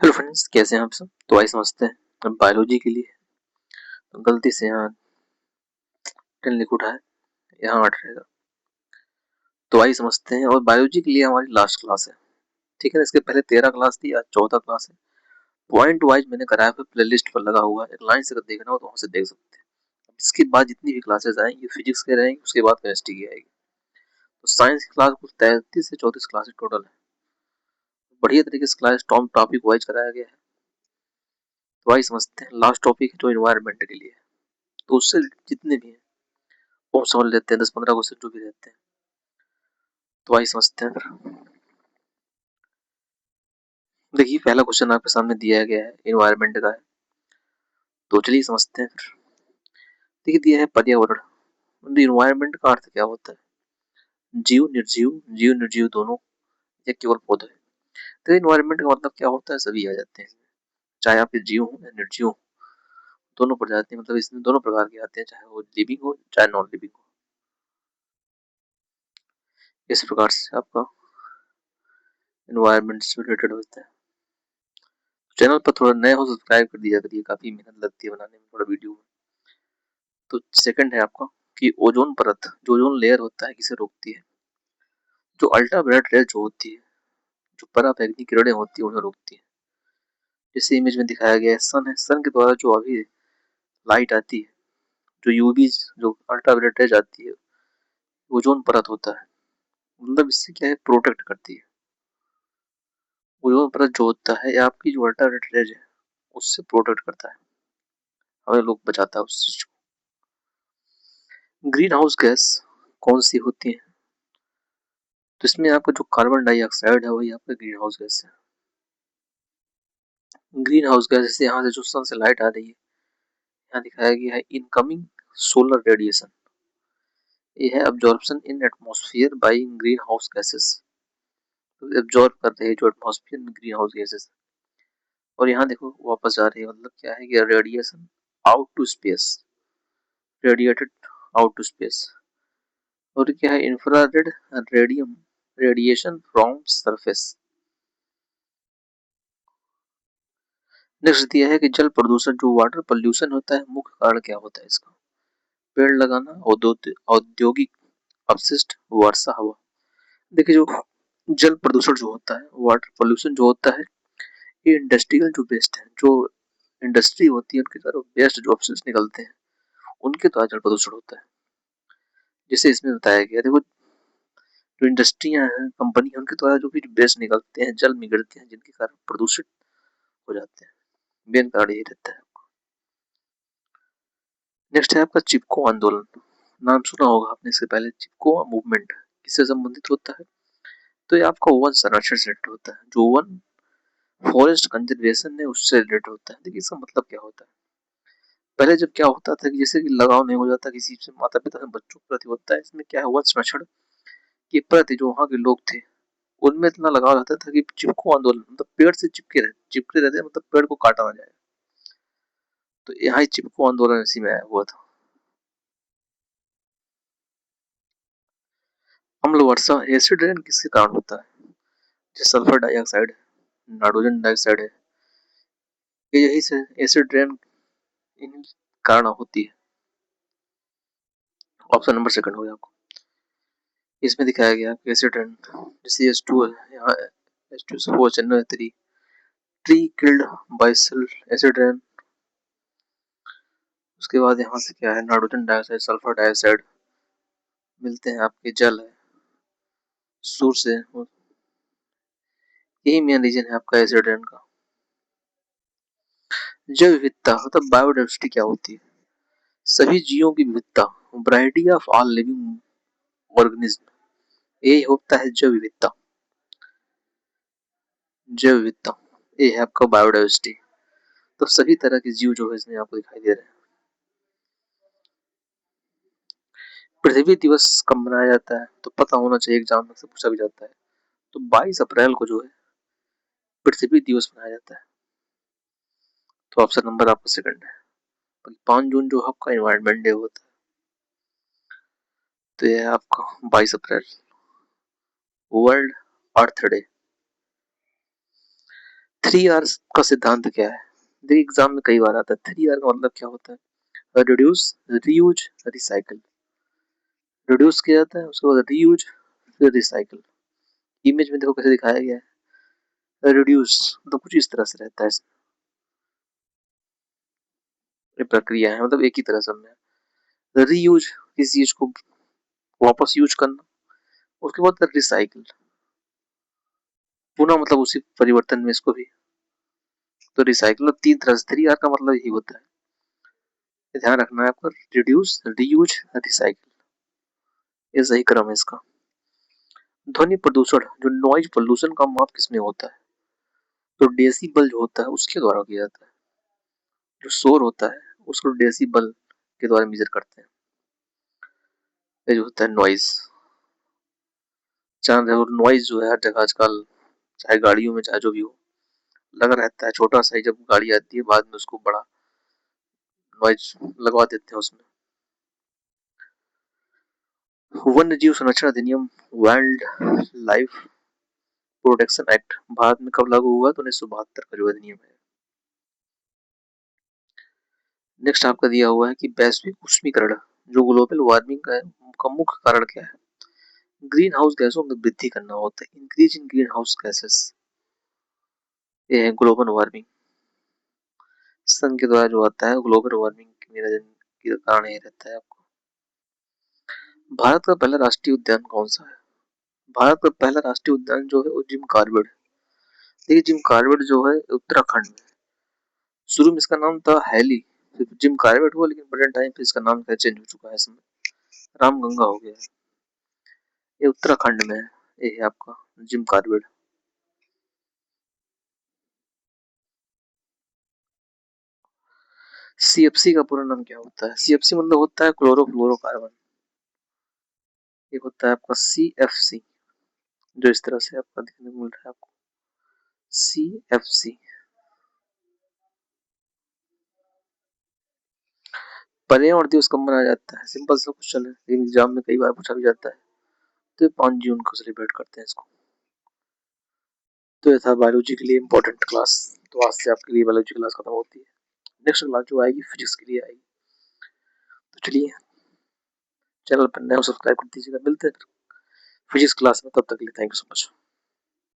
Hello friends, कैसे हैं आप सब। तो आइए समझते हैं। अब बायोलॉजी के लिए तो गलती से यहाँ 10 लिख उठा है, यहाँ 8 रहेगा। तो आइए समझते हैं। और बायोलॉजी के लिए हमारी लास्ट क्लास है, ठीक है। इसके पहले 13 क्लास थी, आज 14 क्लास है। पॉइंट वाइज मैंने कराया है, प्ले लिस्ट पर लगा हुआ है। एक लाइन से अगर देखना हो तो वहां से देख सकते हैं। इसके बाद जितनी भी क्लासेस आएंगी फिजिक्स के रहेंगी, उसके बाद केमिस्ट्री की आएगी। तो साइंस की क्लास कुल 33 से 34 क्लासेस टोटल है। बढ़िया तरीके से क्लास टॉपिक वाइज कराया गया है। तो आइए समझते हैं। लास्ट टॉपिक है जो इन्वायरमेंट के लिए है। तो उससे जितने भी हैं वो हम समझ लेते हैं, 10-15 क्वेश्चन जो भी रहते हैं। तो आइए समझते हैं फिर। देखिए, पहला क्वेश्चन आपके सामने दिया गया है, इन्वायरमेंट का है। तो चलिए समझते हैं फिर। देखिए, दिया है पर्यावरण। इन्वायरमेंट का अर्थ क्या होता है? जीव निर्जीव, जीव निर्जीव दोनों, या केवल पौधे? तो इन्वायरमेंट का मतलब क्या होता है, सभी आ जाते हैं। चाहे आपके जीव हो या निर्जीव हो, दोनों प्रजाति, मतलब इसमें दोनों प्रकार के आते हैं, चाहे वो लिविंग हो चाहे नॉन लिविंग हो। इस प्रकार से आपका इन्वायरमेंट से रिलेटेड होता है। चैनल पर थोड़ा नए हो सब्सक्राइब कर दिया करिए, काफी मेहनत लगती है बनाने में थोड़ा वीडियो में। तो सेकंड है आपका कि ओजोन परत, जो ओजोन लेयर होता है, किसे रोकती है? जो अल्ट्रावायलेट रेज जो होती है, जो पराबैंगनी किरणें होती है, उन्हें रोकती है। जैसे इमेज में दिखाया गया है, सन है, सन के द्वारा जो अभी लाइट आती है, जो यूवी, जो अल्ट्रावायलेट रेज आती है, ओजोन परत होता है, मतलब इससे क्या है, प्रोटेक्ट करती है। ओजोन परत जो होता है, ये आपकी जो अल्ट्रावायलेट रेज है उससे प्रोटेक्ट करता है, हमें लोग बचाता है उस चीज को। ग्रीन हाउस गैस कौन सी होती है? तो इसमें आपका जो कार्बन डाइऑक्साइड है वही आपका ग्रीन हाउस गैस है। ग्रीन हाउस गैस, जैसे यहाँ से जो सन से लाइट आ रही है, यहाँ दिखाया गया है इनकमिंग सोलर रेडिएशन, ये है absorption in atmosphere by green house gases. Absorb कर रहे हैं जो एटमॉस्फेयर में ग्रीन हाउस गैसेस। और यहाँ देखो वापस जा रही है, मतलब क्या है कि radiation out to space, radiated out to space. और क्या है, infrared radium radiation from surface. Next दिया है कि जल प्रदूषण, जो वाटर पोल्यूशन होता है, मुख्य कारण क्या होता है इसका? पेड़ लगाना, औद्योगिक अपशिष्ट, वर्षा, हवा। देखिए, जो जल प्रदूषण जो होता है, वाटर पोल्यूशन जो होता है, ये इंडस्ट्रियल जो वेस्ट है, जो इंडस्ट्री होती है उनके द्वारा वेस्ट जो अपशिष्ट निकलते हैं, उनके द्वारा जल प्रदूषण होता है। जैसे इसमें बताया गया, देखो जो इंडस्ट्रियां हैं, कंपनी है, उनके द्वारा जो भी वेस्ट निकलते हैं, जल में गिरते हैं, जिनके कारण प्रदूषित हो जाते हैं। मेन कारण यही रहता है। नेक्स्ट है आपका चिपको आंदोलन। नाम सुना होगा आपने इससे पहले। चिपको मूवमेंट किससे संबंधित होता है? तो ये आपका वन संरक्षण से रिलेटेड होता है, जो वन फॉरेस्ट कंजर्वेशन है उससे रिलेटेड होता है। देखिए, इसका मतलब क्या होता है। पहले जब क्या होता था कि जैसे कि लगाव नहीं हो जाता किसी से, माता पिता से बच्चों के प्रति होता है, इसमें क्या है, वन संरक्षण के प्रति जो वहाँ के लोग थे, उनमें इतना लगाव रहता था कि चिपको आंदोलन, मतलब पेड़ से चिपके रहते, मतलब पेड़ को काटा ना जाए। तो यहाँ चिपको आंदोलन इसी में आया हुआ था। अम्ल वर्षा, एसिड रेन किसके कारण होता है? जो सल्फर डाइऑक्साइड है, नाइट्रोजन डाइऑक्साइड है, ये यही से एसिड रेन इन कारण होती है। ऑप्शन नंबर सेकंड हो गया आपको। इसमें दिखाया गया कि एसिड रेन, जैसे H2 है, यहाँ H2SO4 tree killed by cell acid rain. उसके बाद यहाँ से क्या है, नाइट्रोजन डाइऑक्साइड, सल्फर डाइऑक्साइड मिलते हैं, आपके जल है, सोर्स है, यही मेन रीजन है आपका एसिड रेन का। जैव विविधता मतलब बायोडाइवर्सिटी क्या होती है? सभी जीवों की विविधता, variety of all living organism, यही होता है जैव विविधता। जैव विविधता ये है आपका बायोडाइवर्सिटी। तो सभी तरह के जीव जो है इसमें आपको दिखाई दे रहे हैं। पृथ्वी दिवस कब मनाया जाता है? तो पता होना चाहिए, एग्जाम में से पूछा भी जाता है। तो 22 अप्रैल को जो है पृथ्वी दिवस मनाया जाता है। तो ऑप्शन नंबर आपका सेकंड है। 5 जून जो आपका इन्वायरमेंट डे होता है, तो ये है आपका 22 अप्रैल, वर्ल्ड अर्थ डे। थ्री आर्स का सिद्धांत क्या है? देखिए एग्जाम में कई बार आता है। थ्री आर का मतलब क्या होता है? Reduce, reuse, recycle. रिड्यूस किया जाता है, उसके बाद रीयूज, फिर रिसाइकल। इमेज में देखो कैसे दिखाया गया है। रिड्यूस तो कुछ इस तरह से रहता है, ये प्रक्रिया है, मतलब एक ही तरह से समझना। रीयूज, किसी चीज को वापस यूज करना। उसके बाद रिसाइकल, पुनः मतलब उसी परिवर्तन में इसको भी। तो रिसाइकल तीन तरह से, थ्री आर का मतलब यही होता है, ध्यान रखना है आपको। रिड्यूस, रीयूज, रिसाइकल, ये सही क्रम है इसका। ध्वनि प्रदूषण, जो नॉइज पोल्यूशन का माप किसमें होता है? तो डेसिबल जो होता है उसके द्वारा किया जाता है। जो शोर होता है उसको डेसिबल के द्वारा मेजर करते हैं। ये जो होता है नॉइज, चाहे नॉइज जो है हर जगह आजकल, चाहे गाड़ियों में चाहे जो भी हो, लगा रहता है। छोटा सा ही जब गाड़ी आती है बाद में उसको बड़ा नॉइज लगवा देते हैं उसमें। वन्य जीव संरक्षण अधिनियम, wild life protection act, Bharat में कब लागू हुआ? तो 1972 का जो अधिनियम है। नेक्स्ट आपका दिया हुआ है कि वैश्विक उष्मीकरण, जो ग्लोबल वार्मिंग का मुख्य कारण क्या है? ग्रीन हाउस गैसों में वृद्धि करना होता है, increase in green house gases. ये है ग्लोबल वार्मिंग। सन के द्वारा जो आता है ग्लोबल वार्मिंग के कारण ये रहता है आपको। भारत का पहला राष्ट्रीय उद्यान कौन सा है? भारत का पहला राष्ट्रीय उद्यान जो है वो जिम कॉर्बेट। देखिए जिम कॉर्बेट जो है उत्तराखंड में, शुरू में इसका नाम था हैली, फिर जिम कॉर्बेट हुआ, लेकिन प्रेजेंट टाइम पे इसका नाम चेंज हो चुका है, इसमें रामगंगा हो गया है। ये उत्तराखंड में है, ये है आपका जिम कॉर्बेट। सीएफसी का पूरा नाम क्या होता है? सीएफसी मतलब होता है क्लोरोफ्लोरोकार्बन। एक होता है आपका सीएफसी, जो इस तरह से आपका देखने को मिल रहा है आपको, सीएफसी। पर्यावरण दिवस कब मनाया जाता है? सिंपल सा क्वेश्चन है, लेकिन एग्जाम में कई बार पूछा भी जाता है। तो 5 जून को सेलिब्रेट करते हैं इसको। तो ये था बायोलॉजी के लिए इंपॉर्टेंट क्लास। तो आज से आपके लिए बायोलॉजी क्लास खत्म होती है। नेक्स्ट क्लास जो आएगी फिजिक्स के लिए आएगी। तो चलिए चैनल पर नया सब्सक्राइब कर दीजिएगा। मिलते हैं फिजिक्स क्लास में, तब तक के लिए थैंक यू सो मच।